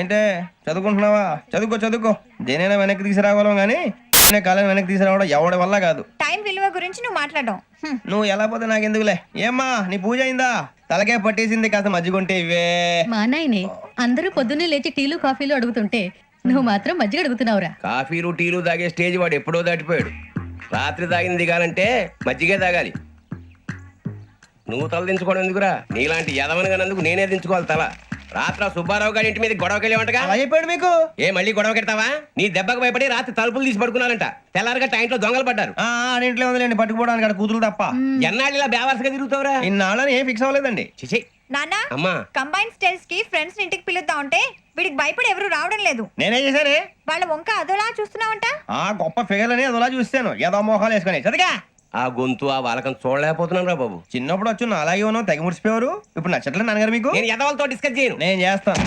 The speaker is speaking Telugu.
అంటే చదువుకుంటున్నావా? చదువుకో చదువుకో. దేనైనా వెనక్కి తీసుకురావాలం కానీ కాలం వెనక్కి తీసుకురావడం ఎవడి వల్ల కాదు. టైం విలువ గురించి నువ్వు మాట్లాడడం నువ్వు ఎలా పోతే నాకెందుకులే. ఏమ్మా నీ పూజ అయిందా? తలకే పట్టేసింది, కాస్త మజ్జిగుంటే ఇవే. మా నాయనే అందరూ పొద్దున్నే లేచి టీలు కాఫీలు అడుగుతుంటే నువ్వు మాత్రం మజ్జిగ అడుగుతున్నావురా. కాఫీలు టీలు తాగే స్టేజ్ వాడు ఎప్పుడో దాటిపోయాడు. రాత్రి తాగింది దిగాలంటే మజ్జిగే తాగాలి. నువ్వు తల దించుకోవడం ఎందుకురా? నీలాంటి యదవనగానందుకు నేనే దించుకోవాలి తల. రాత్రి సుబ్బారావు గారి ఇంటి మీద గొడవకెళ్ళేవంటగా. అలా చెప్పాడు మీకు? ఏ మళ్ళీ గొడవ కెడతావా? నీ దెబ్బకు భయపడి రాత్రి తలుపులు తీసి పడుకున్నారంట. తెల్లారగా టైంట్లో దొంగలు పడ్డారు. ఇంట్లో ఉందిలేండి, పట్టుకుపోవడానికి అక్కడ కూతురు తప్ప. ఎన్నాళ్ళు ఇలా బేవర్సగా తిరుగుతావురా? ఇన్నాళ్ళని ఏం ఫిక్స్ అవ్వలేదండి. చిచి నాన్న అమ్మా, కంబైన్ స్టైల్స్ కి ఫ్రెండ్స్ ఇంటికి పిలుద్దాం అంటే వీడికి భయపడి ఎవరు రావడం లేదు. నేనేం చేశానే? వాళ్ళ వంక అదోలా చూస్తున్నావంట. గొప్ప ఫిగర్లని అదోలా చూస్తాను, ఏదో మోహాలు వేసుకొని. చదిగా ఆ గొంతు ఆ వాలకం చూడలేకపోతున్నాను రా బాబు. చిన్నప్పుడు వచ్చి అలాగే ఉన్నావు, తెగ ముడిచిపోయారు. ఇప్పుడు నచ్చట్లేదు నాన్నగారు మీకు? నేను యదవలతో డిస్కస్ చేయను. నేను చేస్తాను.